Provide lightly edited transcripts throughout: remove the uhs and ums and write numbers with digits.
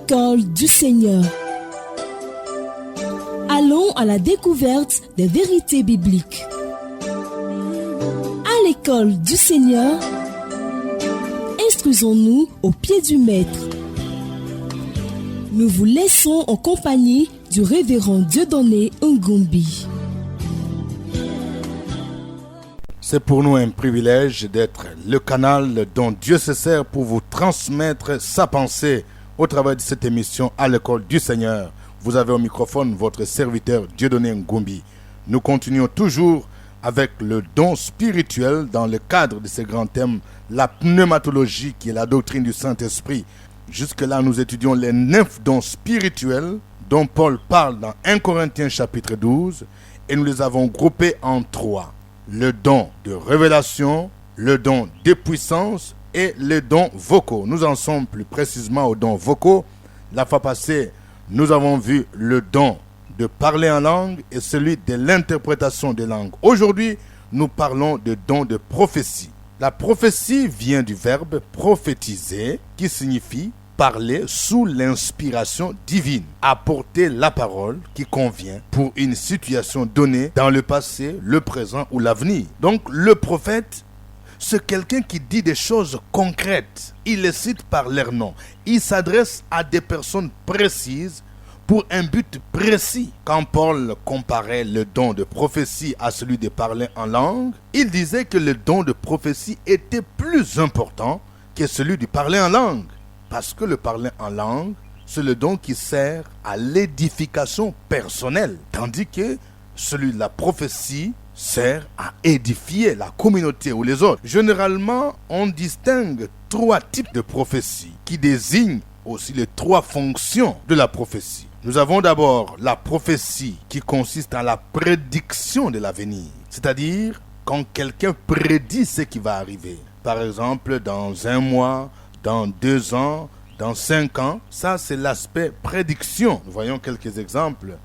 l'école du Seigneur. Allons à la découverte des vérités bibliques. À l'école du Seigneur, instruisons-nous au pied du Maître. Nous vous laissons en compagnie du révérend Dieudonné Ngumbi. C'est pour nous un privilège d'être le canal dont Dieu se sert pour vous transmettre sa pensée au travers de cette émission à l'école du Seigneur. Vous avez au microphone votre serviteur Dieudonné Ngumbi. Nous continuons toujours avec le don spirituel dans le cadre de ce grand thème, la pneumatologie qui est la doctrine du Saint-Esprit. Jusque-là, nous étudions les 9 dons spirituels dont Paul parle dans 1 Corinthiens chapitre 12 et nous les avons groupés en 3. Le don de révélation, le don de puissance et les dons vocaux. Nous en sommes plus précisément aux dons vocaux. La fois passée, nous avons vu le don de parler en langue et celui de l'interprétation des langues. Aujourd'hui, nous parlons de don de prophétie. La prophétie vient du verbe prophétiser qui signifie parler sous l'inspiration divine, apporter la parole qui convient pour une situation donnée dans le passé, le présent ou l'avenir. Donc le prophète, c'est quelqu'un qui dit des choses concrètes. Il les cite par leur nom. Il s'adresse à des personnes précises pour un but précis. Quand Paul comparait le don de prophétie à celui de parler en langue, il disait que le don de prophétie était plus important que celui de parler en langue. Parce que le parler en langue, c'est le don qui sert à l'édification personnelle. Tandis que celui de la prophétie sert à édifier la communauté ou les autres. Généralement, on distingue 3 types de prophéties qui désignent aussi les 3 fonctions de la prophétie. Nous avons d'abord la prophétie qui consiste en la prédiction de l'avenir. C'est-à-dire quand quelqu'un prédit ce qui va arriver. Par exemple, dans 1 mois, dans 2 ans, dans 5 ans, ça c'est l'aspect prédiction. Nous voyons quelques exemples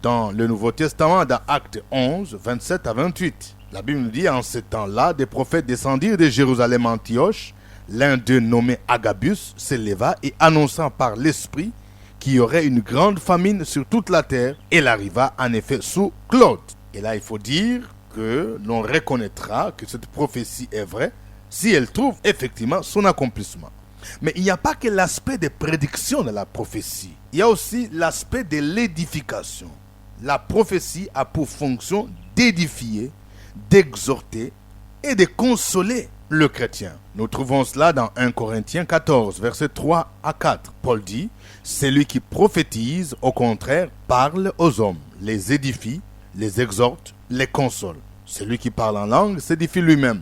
dans le Nouveau Testament, dans Actes 11, 27 à 28. La Bible nous dit, en ce temps-là, des prophètes descendirent de Jérusalem à Antioche. L'un d'eux, nommé Agabus, s'éleva et annonçant par l'Esprit qu'il y aurait une grande famine sur toute la terre. Elle arriva en effet sous Claude. Et là, il faut dire que l'on reconnaîtra que cette prophétie est vraie si elle trouve effectivement son accomplissement. Mais il n'y a pas que l'aspect de prédiction de la prophétie. Il y a aussi l'aspect de l'édification. La prophétie a pour fonction d'édifier, d'exhorter et de consoler le chrétien. Nous trouvons cela dans 1 Corinthiens 14, versets 3 à 4. Paul dit, « Celui qui prophétise, au contraire, parle aux hommes, les édifie, les exhorte, les console. Celui qui parle en langue s'édifie lui-même.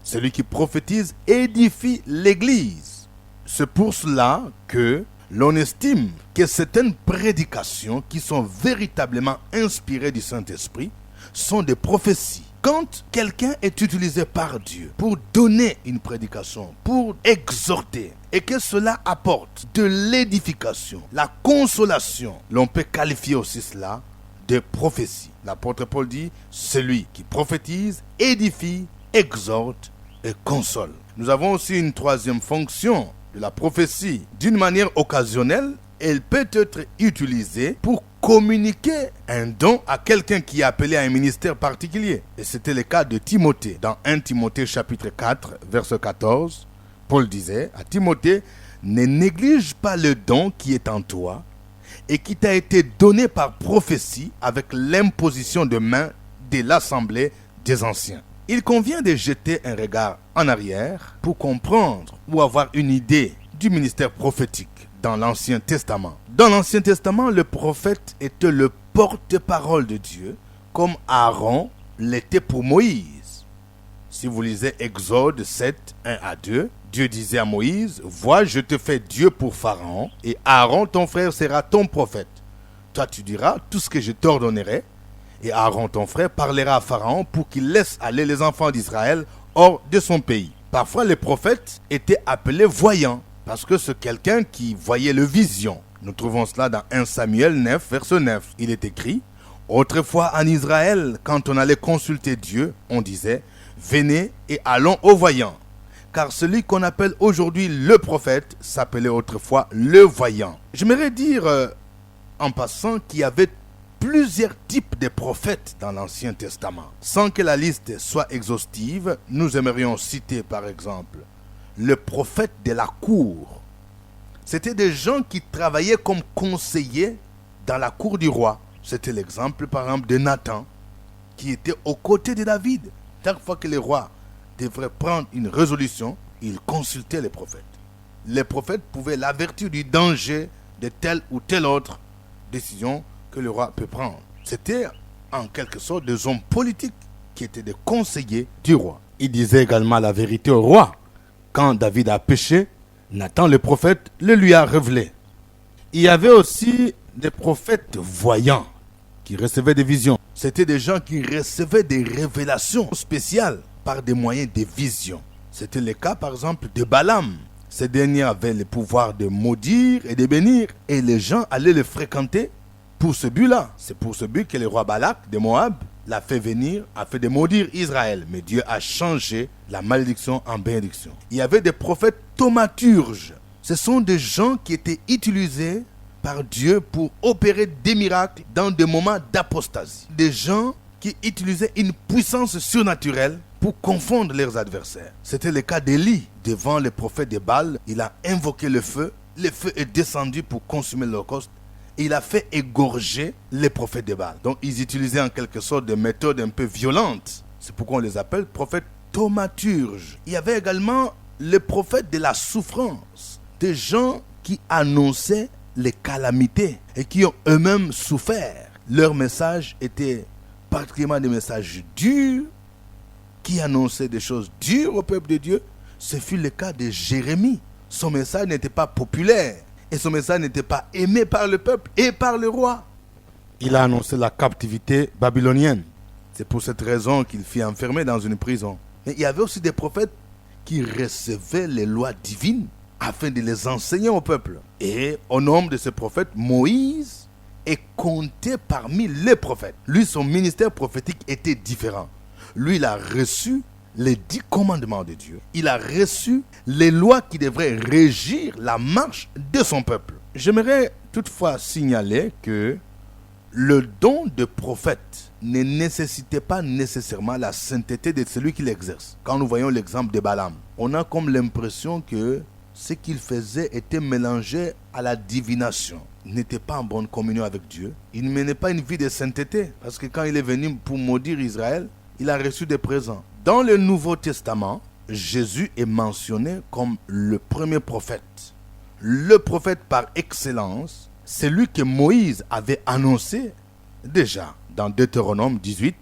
Celui qui prophétise édifie l'Église. » C'est pour cela que l'on estime que certaines prédications qui sont véritablement inspirées du Saint-Esprit sont des prophéties. Quand quelqu'un est utilisé par Dieu pour donner une prédication, pour exhorter, et que cela apporte de l'édification, la consolation, l'on peut qualifier aussi cela de prophétie. L'apôtre Paul dit, celui qui prophétise édifie, exhorte et console. Nous avons aussi une 3e fonction de la prophétie. D'une manière occasionnelle, elle peut être utilisée pour communiquer un don à quelqu'un qui est appelé à un ministère particulier. Et c'était le cas de Timothée. Dans 1 Timothée chapitre 4, verset 14, Paul disait à Timothée, « Ne néglige pas le don qui est en toi et qui t'a été donné par prophétie avec l'imposition de main de l'assemblée des anciens. » Il convient de jeter un regard en arrière pour comprendre ou avoir une idée du ministère prophétique dans l'Ancien Testament. Dans l'Ancien Testament, le prophète était le porte-parole de Dieu, comme Aaron l'était pour Moïse. Si vous lisez Exode 7, 1 à 2, Dieu disait à Moïse, « Vois, je te fais Dieu pour Pharaon, et Aaron, ton frère, sera ton prophète. Toi, tu diras tout ce que je t'ordonnerai, et Aaron, ton frère, parlera à Pharaon pour qu'il laisse aller les enfants d'Israël hors de son pays. » Parfois, les prophètes étaient appelés voyants, parce que c'est quelqu'un qui voyait le vision. Nous trouvons cela dans 1 Samuel 9, verset 9. Il est écrit, « Autrefois en Israël, quand on allait consulter Dieu, on disait, « Venez et allons aux voyants. » car celui qu'on appelle aujourd'hui le prophète s'appelait autrefois le voyant. J'aimerais dire en passant qu'il y avait plusieurs types de prophètes dans l'Ancien Testament. Sans que la liste soit exhaustive, nous aimerions citer par exemple le prophète de la cour. C'était des gens qui travaillaient comme conseillers dans la cour du roi. C'était l'exemple par exemple de Nathan qui était aux côtés de David. Chaque fois que le roi devrait prendre une résolution, il consultait les prophètes. Les prophètes pouvaient l'avertir du danger de telle ou telle autre décision que le roi peut prendre. C'était en quelque sorte des hommes politiques qui étaient des conseillers du roi. Il disait également la vérité au roi. Quand David a péché, Nathan le prophète le lui a révélé. Il y avait aussi des prophètes voyants qui recevaient des visions. C'était des gens qui recevaient des révélations spéciales par des moyens de vision. C'était le cas par exemple de Balaam. Ces derniers avaient le pouvoir de maudire et de bénir et les gens allaient le fréquenter pour ce but-là. C'est pour ce but que le roi Balak de Moab l'a fait venir afin de maudire Israël. Mais Dieu a changé la malédiction en bénédiction. Il y avait des prophètes thaumaturges. Ce sont des gens qui étaient utilisés par Dieu pour opérer des miracles dans des moments d'apostasie. Des gens qui utilisaient une puissance surnaturelle pour confondre leurs adversaires. C'était le cas d'Élie. Devant les prophètes de Baal, il a invoqué le feu. Le feu est descendu pour consumer l'holocauste. Et il a fait égorger les prophètes de Baal. Donc ils utilisaient en quelque sorte des méthodes un peu violentes. C'est pourquoi on les appelle prophètes thaumaturges. Il y avait également les prophètes de la souffrance. Des gens qui annonçaient les calamités et qui ont eux-mêmes souffert. Leur message était particulièrement des messages durs qui annonçaient des choses dures au peuple de Dieu. Ce fut le cas de Jérémie. Son message n'était pas populaire et son message n'était pas aimé par le peuple et par le roi. Il a annoncé la captivité babylonienne. C'est pour cette raison qu'il fut enfermé dans une prison. Mais il y avait aussi des prophètes qui recevaient les lois divines afin de les enseigner au peuple. Et au nombre de ces prophètes, Moïse est compté parmi les prophètes. Lui, son ministère prophétique était différent. Lui, il a reçu les 10 commandements de Dieu. Il a reçu les lois qui devraient régir la marche de son peuple. J'aimerais toutefois signaler que le don de prophète ne nécessitait pas nécessairement la sainteté de celui qui l'exerce. Quand nous voyons l'exemple de Balaam, on a comme l'impression que ce qu'il faisait était mélangé à la divination. Il n'était pas en bonne communion avec Dieu. Il ne menait pas une vie de sainteté. Parce que quand il est venu pour maudire Israël, il a reçu des présents. Dans le Nouveau Testament, Jésus est mentionné comme le premier prophète. Le prophète par excellence, c'est lui que Moïse avait annoncé déjà. Dans Deutéronome 18,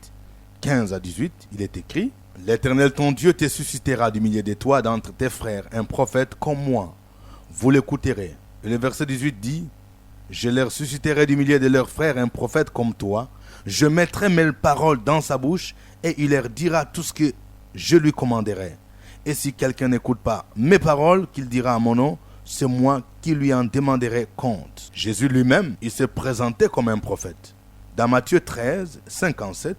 15 à 18, il est écrit: L'Éternel ton Dieu te suscitera du milieu de toi, d'entre tes frères, un prophète comme moi. Vous l'écouterez. Et le verset 18 dit: Je leur susciterai du milieu de leurs frères un prophète comme toi. Je mettrai mes paroles dans sa bouche et il leur dira tout ce que je lui commanderai. Et si quelqu'un n'écoute pas mes paroles qu'il dira à mon nom, c'est moi qui lui en demanderai compte. Jésus lui-même, il s'est présenté comme un prophète. Dans Matthieu 13, 57,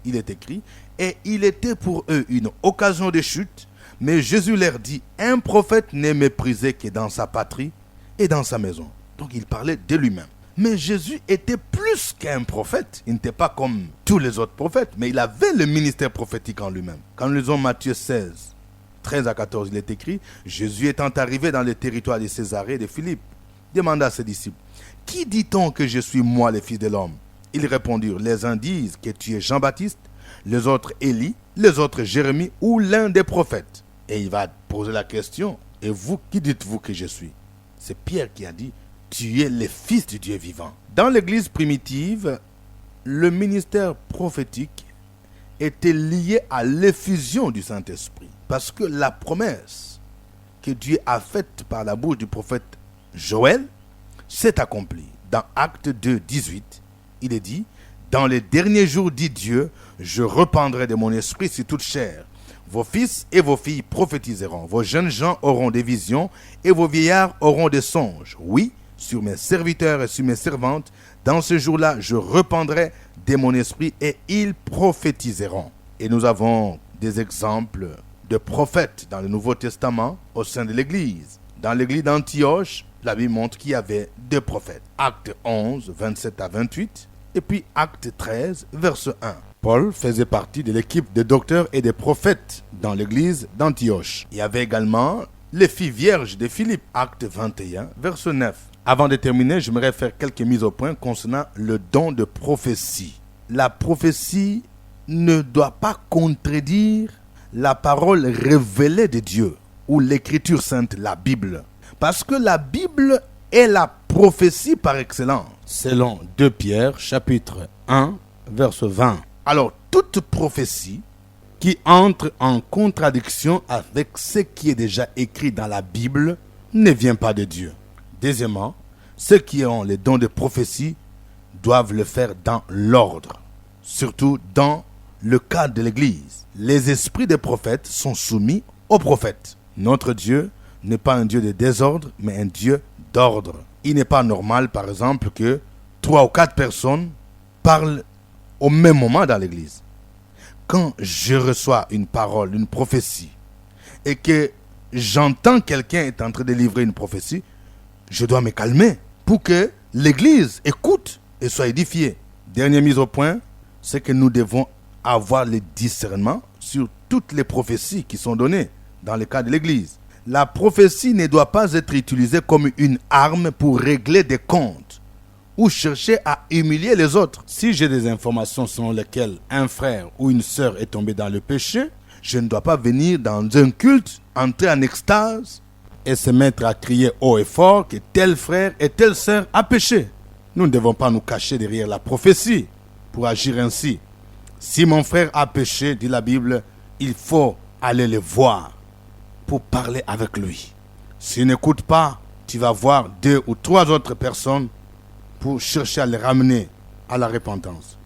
il est écrit: Et il était pour eux une occasion de chute, mais Jésus leur dit: Un prophète n'est méprisé que dans sa patrie et dans sa maison. Donc il parlait de lui-même. Mais Jésus était plus qu'un prophète. Il n'était pas comme tous les autres prophètes, mais il avait le ministère prophétique en lui-même. Quand nous lisons Matthieu 16, 13 à 14, il est écrit: Jésus étant arrivé dans le territoire de Césarée de Philippe, demanda à ses disciples: Qui dit-on que je suis, moi, le Fils de l'homme? Ils répondirent: Les uns disent que tu es Jean-Baptiste, les autres Élie, les autres Jérémie ou l'un des prophètes. Et il va poser la question: Et vous, qui dites-vous que je suis? C'est Pierre qui a dit: Tu es le Fils du Dieu vivant. Dans l'église primitive, le ministère prophétique était lié à l'effusion du Saint-Esprit. Parce que la promesse que Dieu a faite par la bouche du prophète Joël s'est accomplie. Dans Actes 2, 18, il est dit: Dans les derniers jours, dit Dieu, je répandrai de mon esprit sur toute chair. Vos fils et vos filles prophétiseront. Vos jeunes gens auront des visions et vos vieillards auront des songes. Oui, sur mes serviteurs et sur mes servantes, dans ce jour-là, je répandrai de mon esprit et ils prophétiseront. Et nous avons des exemples de prophètes dans le Nouveau Testament au sein de l'Église. Dans l'Église d'Antioche, la Bible montre qu'il y avait 2 prophètes. Acte 11, 27 à 28, et puis Acte 13, verset 1. Paul faisait partie de l'équipe de docteurs et de prophètes dans l'Église d'Antioche. Il y avait également les filles vierges de Philippe, Acte 21, verset 9. Avant de terminer, j'aimerais faire quelques mises au point concernant le don de prophétie. La prophétie ne doit pas contredire la parole révélée de Dieu ou l'Écriture sainte, la Bible. Parce que la Bible est la prophétie par excellence, selon 2 Pierre, chapitre 1, verset 20. Alors, toute prophétie qui entre en contradiction avec ce qui est déjà écrit dans la Bible ne vient pas de Dieu. Deuxièmement, ceux qui ont les dons de prophétie doivent le faire dans l'ordre, surtout dans le cadre de l'Église. Les esprits des prophètes sont soumis aux prophètes. Notre Dieu n'est pas un Dieu de désordre, mais un Dieu d'ordre. Il n'est pas normal, par exemple, que 3 ou 4 personnes parlent au même moment dans l'Église. Quand je reçois une parole, une prophétie, et que j'entends quelqu'un est en train de livrer une prophétie, je dois me calmer pour que l'Église écoute et soit édifiée. Dernière mise au point, c'est que nous devons avoir le discernement sur toutes les prophéties qui sont données dans le cas de l'Église. La prophétie ne doit pas être utilisée comme une arme pour régler des comptes ou chercher à humilier les autres. Si j'ai des informations selon lesquelles un frère ou une sœur est tombé dans le péché, je ne dois pas venir dans un culte, entrer en extase et se mettre à crier haut et fort que tel frère et telle sœur a péché. Nous ne devons pas nous cacher derrière la prophétie pour agir ainsi. Si mon frère a péché, dit la Bible, il faut aller le voir pour parler avec lui. S'il n'écoute pas, tu vas voir 2 ou 3 autres personnes pour chercher à les ramener à la repentance.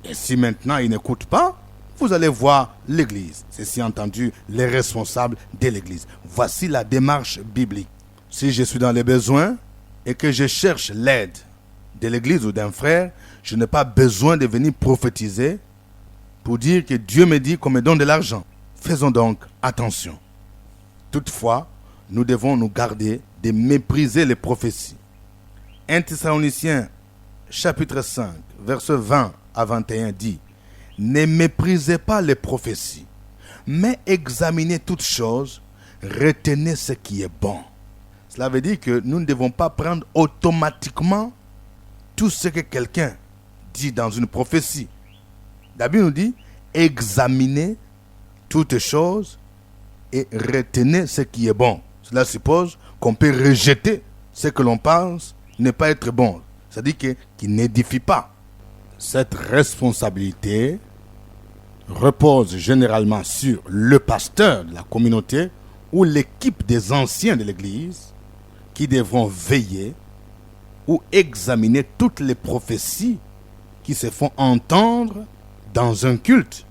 Et si maintenant il n'écoute pas, vous allez voir l'Église. Ceci entendu, les responsables de l'Église. Voici la démarche biblique. Si je suis dans les besoins et que je cherche l'aide de l'Église ou d'un frère, je n'ai pas besoin de venir prophétiser pour dire que Dieu me dit qu'on me donne de l'argent. Faisons donc attention. Toutefois, nous devons nous garder de mépriser les prophéties. 1 Thessaloniciens, chapitre 5, verset 20 à 21 dit « Ne méprisez pas les prophéties, mais examinez toutes choses, retenez ce qui est bon. » Cela veut dire que nous ne devons pas prendre automatiquement tout ce que quelqu'un dit dans une prophétie. La Bible nous dit « Examinez toutes choses et retenez ce qui est bon. » Cela suppose qu'on peut rejeter ce que l'on pense ne pas être bon. C'est-à-dire qu'il n'édifie pas. Cette responsabilité repose généralement sur le pasteur de la communauté ou l'équipe des anciens de l'Église qui devront veiller ou examiner toutes les prophéties qui se font entendre dans un culte.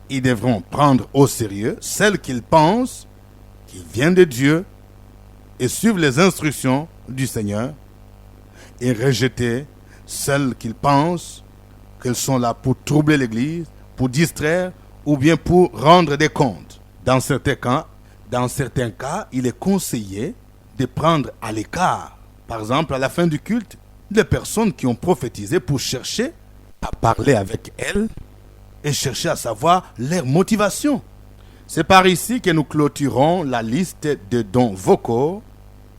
Ils devront prendre au sérieux celles qu'ils pensent qui viennent de Dieu et suivre les instructions du Seigneur et rejeter celles qu'ils pensent qu'elles sont là pour troubler l'Église, pour distraire ou bien pour rendre des comptes. Dans certains cas, il est conseillé de prendre à l'écart, par exemple à la fin du culte, les personnes qui ont prophétisé pour chercher à parler avec elles et chercher à savoir leur motivation. C'est par ici que nous clôturons la liste de dons vocaux.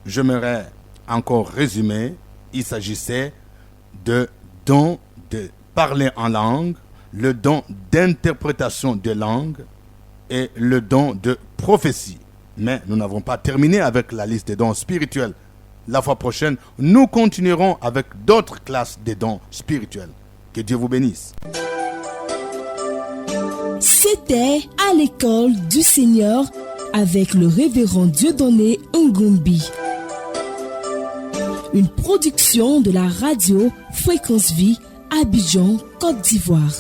J'aimerais encore résumer. Il s'agissait de dons de parler en langue, le don d'interprétation de langue et le don de prophétie. Mais nous n'avons pas terminé avec la liste des dons spirituels. La fois prochaine, nous continuerons avec d'autres classes de dons spirituels. Que Dieu vous bénisse. C'était à l'école du Seigneur avec le révérend Dieudonné Ngombi. Une production de la radio Fréquence Vie, Abidjan, Côte d'Ivoire.